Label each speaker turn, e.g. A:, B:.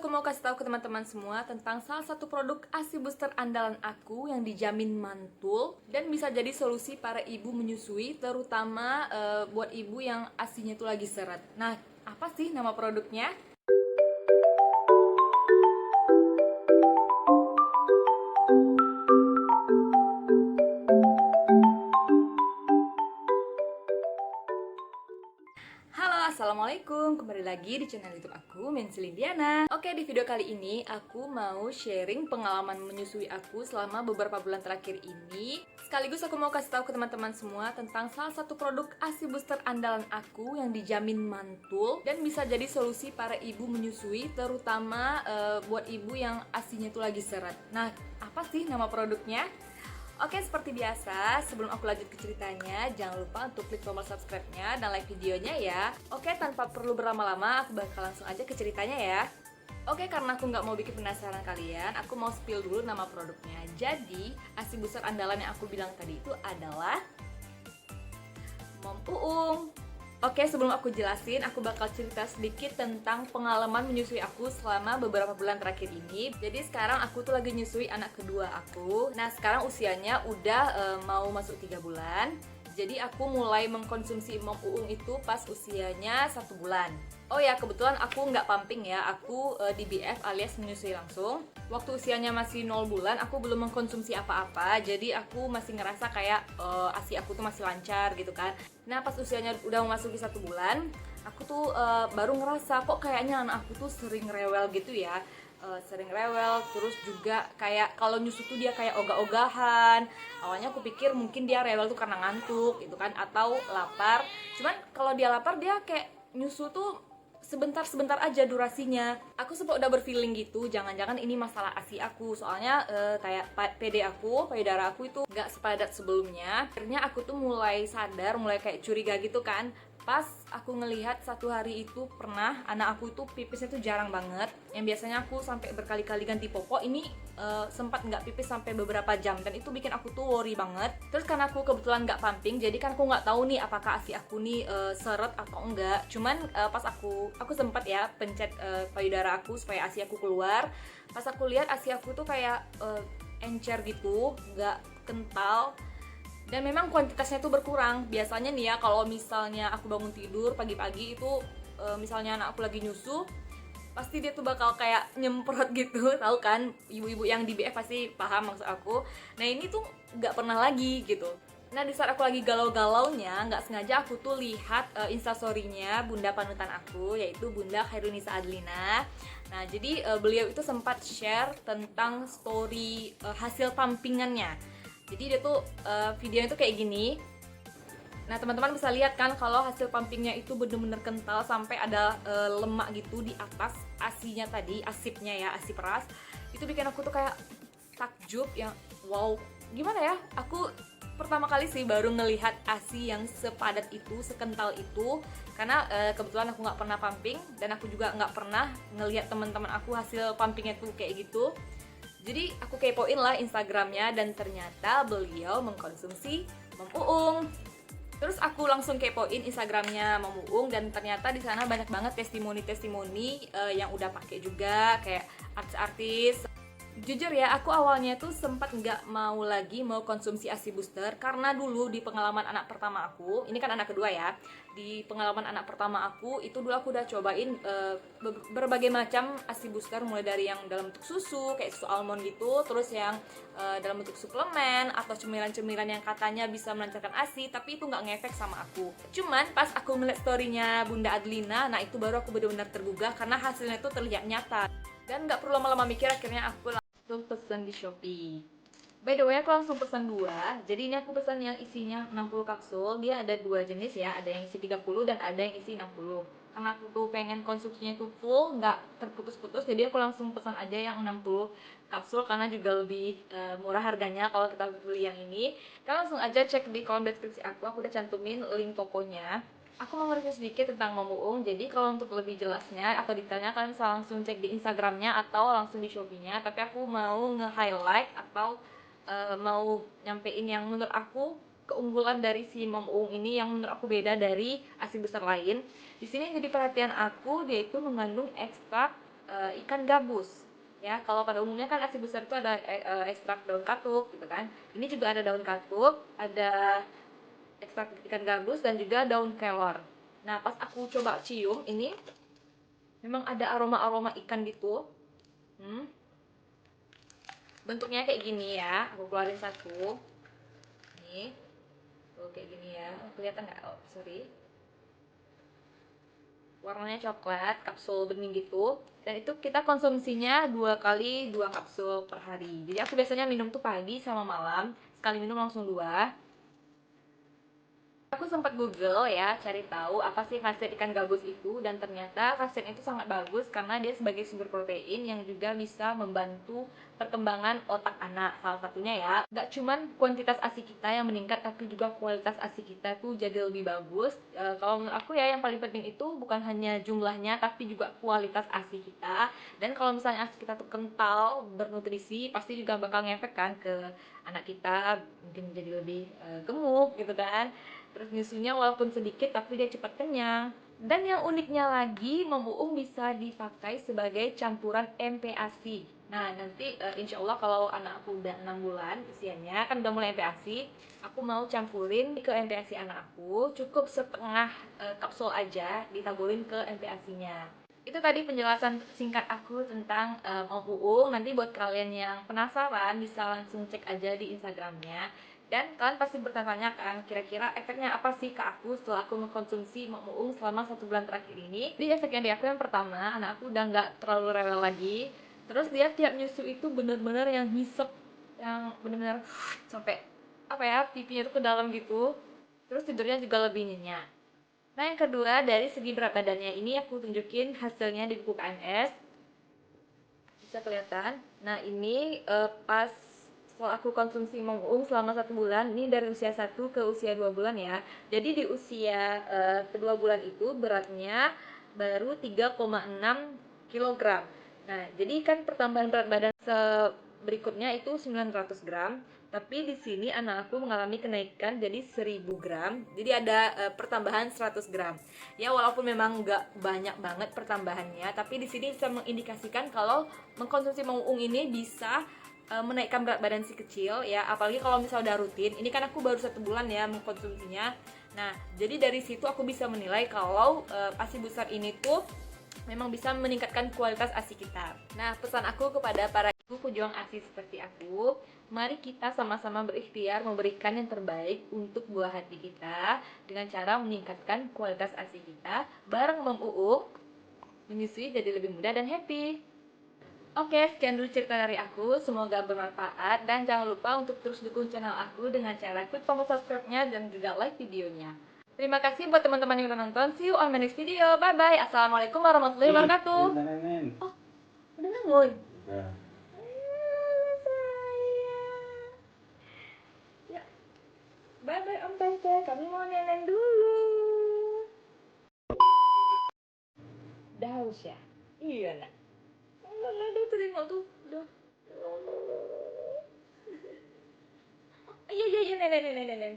A: aku mau kasih tahu ke teman-teman semua tentang salah satu produk ASI booster andalan aku yang dijamin mantul dan bisa jadi solusi para ibu menyusui, terutama buat ibu yang ASInya tuh lagi seret. Nah, apa sih nama produknya? Halo, assalamualaikum. Kembali lagi di channel YouTube aku, Mensi Lindiana. Oke, di video kali ini aku mau sharing pengalaman menyusui aku selama beberapa bulan terakhir ini. Sekaligus aku mau kasih tahu ke teman-teman semua tentang salah satu produk ASI booster andalan aku yang dijamin mantul dan bisa jadi solusi para ibu menyusui, terutama buat ibu yang ASInya tuh lagi seret. Nah, apa sih nama produknya? Oke, seperti biasa, sebelum aku lanjut ke ceritanya, jangan lupa untuk klik tombol subscribe-nya dan like videonya ya. Oke, tanpa perlu berlama-lama, aku bakal langsung aja ke ceritanya ya. Oke, karena aku nggak mau bikin penasaran kalian, aku mau spill dulu nama produknya. Jadi, ASI booster andalan yang aku bilang tadi itu adalah Mom Uung. Oke, sebelum aku jelasin, aku bakal cerita sedikit tentang pengalaman menyusui aku selama beberapa bulan terakhir ini. Jadi sekarang aku tuh lagi nyusui anak kedua aku. Nah, sekarang usianya udah mau masuk 3 bulan. Jadi aku mulai mengkonsumsi Mom Uung itu pas usianya 1 bulan. Oh ya, kebetulan aku nggak pumping ya, aku DBF alias menyusui langsung. Waktu usianya masih 0 bulan, aku belum mengkonsumsi apa-apa, jadi aku masih ngerasa kayak ASI aku tuh masih lancar gitu kan. Nah, pas usianya udah memasuki 1 bulan, aku tuh baru ngerasa kok kayaknya anak aku tuh sering rewel gitu ya. Sering rewel, terus juga kayak kalau nyusu tuh dia kayak ogah-ogahan. Awalnya aku pikir mungkin dia rewel tuh karena ngantuk gitu kan, atau lapar. Cuman kalau dia lapar dia kayak nyusu tuh sebentar-sebentar aja durasinya. Aku sempat udah berfeeling gitu, jangan-jangan ini masalah ASI aku. Soalnya kayak PD aku, payudara aku itu nggak sepadat sebelumnya. Akhirnya aku tuh mulai sadar, mulai kayak curiga gitu kan. Pas aku ngelihat satu hari itu pernah anak aku itu pipisnya tuh jarang banget. Yang biasanya aku sampai berkali-kali ganti popok, ini sempat nggak pipis sampai beberapa jam, dan itu bikin aku tuh worry banget. Terus karena aku kebetulan nggak pumping, jadi kan aku nggak tahu nih apakah ASI aku nih seret atau enggak. Cuman pas aku sempat ya pencet payudara aku supaya ASI aku keluar. Pas aku lihat ASI aku tuh kayak encer gitu, nggak kental. Dan memang kuantitasnya tuh berkurang. Biasanya nih ya, kalau misalnya aku bangun tidur pagi-pagi itu misalnya anak aku lagi nyusu, pasti dia tuh bakal kayak nyemprot gitu. Tahu kan, ibu-ibu yang di BF pasti paham maksud aku. Nah, ini tuh nggak pernah lagi gitu. Nah, di saat aku lagi galau-galaunya, nggak sengaja aku tuh lihat instastory-nya bunda panutan aku, yaitu Bunda Khairunisa Adlina. Nah, jadi beliau itu sempat share tentang story hasil pumpingannya. Jadi dia tuh videonya tuh kayak gini. Nah, teman-teman bisa lihat kan kalau hasil pumpingnya itu bener-bener kental sampai ada lemak gitu di atas asinya tadi, asipnya ya, asip peras. Itu bikin aku tuh kayak takjub yang wow, gimana ya? Aku pertama kali sih baru ngelihat ASI yang sepadat itu, sekental itu, karena kebetulan aku nggak pernah pumping dan aku juga nggak pernah ngelihat teman-teman aku hasil pumpingnya tuh kayak gitu. Jadi aku kepoin lah Instagramnya dan ternyata beliau mengkonsumsi Mom Uung. Terus aku langsung kepoin Instagramnya Mom Uung dan ternyata di sana banyak banget testimoni-testimoni yang udah pakai juga, kayak artis-artis. Jujur ya, aku awalnya tuh sempat nggak mau lagi mau konsumsi ASI booster karena dulu di pengalaman anak pertama aku, ini kan anak kedua ya, di pengalaman anak pertama aku itu dulu aku udah cobain berbagai macam ASI booster, mulai dari yang dalam bentuk susu kayak susu almond gitu, terus yang dalam bentuk suplemen atau cemilan-cemilan yang katanya bisa melancarkan ASI, tapi itu nggak ngefek sama aku. Cuman pas aku melihat storynya Bunda Adlina, nah itu baru aku benar-benar tergugah karena hasilnya tuh terlihat nyata. Dan nggak perlu lama-lama mikir, akhirnya aku langsung pesen di Shopee. By the way, aku langsung pesan 2. Jadi ini aku pesan yang isinya 60 kapsul. Dia ada 2 jenis ya, ada yang isi 30 dan ada yang isi 60. Karena aku tuh pengen konsumsinya tuh full, nggak terputus-putus, jadi aku langsung pesan aja yang 60 kapsul karena juga lebih murah harganya kalau kita beli yang ini. Kalian langsung aja cek di kolom deskripsi aku udah cantumin link tokonya. Aku mau nge-review sedikit tentang Mom Uung, jadi kalau untuk lebih jelasnya atau detailnya kalian bisa langsung cek di Instagramnya atau langsung di Shopee-nya. Tapi aku mau nge-highlight atau mau nyampein yang menurut aku keunggulan dari si Mom Uung ini yang menurut aku beda dari ASI besar lain. Di sini yang jadi perhatian aku, dia itu mengandung ekstrak ikan gabus. Ya, kalau pada umumnya kan ASI besar itu ada ekstrak daun katuk gitu kan. Ini juga ada daun katuk, ada ekstrak ikan gabus dan juga daun kelor. Nah, pas aku coba cium ini memang ada aroma-aroma ikan gitu. Bentuknya kayak gini ya. Aku keluarin satu. Nih. Tuh kayak gini ya. Kelihatan nggak? Oh, sorry. Warnanya coklat, kapsul bening gitu. Dan itu kita konsumsinya 2 kapsul per hari. Jadi aku biasanya minum tuh pagi sama malam. Sekali minum langsung 2. Aku sempat Google ya, cari tahu apa sih khasiat ikan gabus itu, dan ternyata khasiatnya itu sangat bagus karena dia sebagai sumber protein yang juga bisa membantu perkembangan otak anak. Salah satunya ya, nggak cuman kuantitas ASI kita yang meningkat, tapi juga kualitas ASI kita tuh jadi lebih bagus. Kalau menurut aku ya, yang paling penting itu bukan hanya jumlahnya, tapi juga kualitas ASI kita. Dan kalau misalnya ASI kita tuh kental, bernutrisi, pasti juga bakal ngefek kan ke anak kita, mungkin jadi lebih gemuk gitu kan. Terus nyusunya walaupun sedikit tapi dia cepat kenyang. Dan yang uniknya lagi, memuung bisa dipakai sebagai campuran MPASI. Nah, nanti insya Allah kalau anak aku udah 6 bulan usianya, kan udah mulai MPASI, aku mau campurin ke MPASI anak aku, cukup setengah kapsul aja ditaburin ke MPASI-nya. Itu tadi penjelasan singkat aku tentang memuung. Nanti buat kalian yang penasaran bisa langsung cek aja di Instagramnya. Dan kalian pasti bertanya kan, kira-kira efeknya apa sih ke aku setelah aku mengkonsumsi Mak Muung selama 1 bulan terakhir ini. Di efek yang di aku yang pertama, anak aku udah nggak terlalu rewel lagi. Terus dia tiap nyusu itu bener-bener yang hisep, yang bener-bener sampai apa ya, pipinya itu ke dalam gitu. Terus tidurnya juga lebih nyenyak. Nah, yang kedua, dari segi berat badannya ini aku tunjukin hasilnya di buku KNS. Bisa kelihatan. Nah, ini pas setelah aku konsumsi Mong selama 1 bulan, ini dari usia 1 ke usia 2 bulan ya. Jadi di usia kedua bulan itu beratnya baru 3,6 kg. Nah, jadi kan pertambahan berat badan berikutnya itu 900 gram, tapi di sini anak aku mengalami kenaikan jadi 1000 gram. Jadi ada pertambahan 100 gram. Ya, walaupun memang nggak banyak banget pertambahannya, tapi di sini bisa mengindikasikan kalau mengkonsumsi Mong ini bisa menaikkan berat badan si kecil ya, apalagi kalau misalnya udah rutin. Ini kan aku baru 1 bulan ya mengkonsumsinya. Nah, jadi dari situ aku bisa menilai kalau ASI besar ini tuh memang bisa meningkatkan kualitas ASI kita. Nah, pesan aku kepada para ibu pejuang ASI seperti aku, mari kita sama-sama berikhtiar memberikan yang terbaik untuk buah hati kita dengan cara meningkatkan kualitas ASI kita bareng Mem menyusui jadi lebih mudah dan happy. Oke, sekian dulu cerita dari aku. Semoga bermanfaat. Dan jangan lupa untuk terus dukung channel aku dengan cara klik tombol subscribe-nya dan juga like videonya. Terima kasih buat teman-teman yang udah nonton. See you on my next video. Bye-bye. Assalamualaikum warahmatullahi wabarakatuh. Oh, udah nanggung? Udah. Ya. Bye-bye Om Tante. Kami mau neneng dulu. Udah haus ya? Iya, nak. Udah terima tuh. Udah. Iya, iya, iya, nenek, nenek, nenek.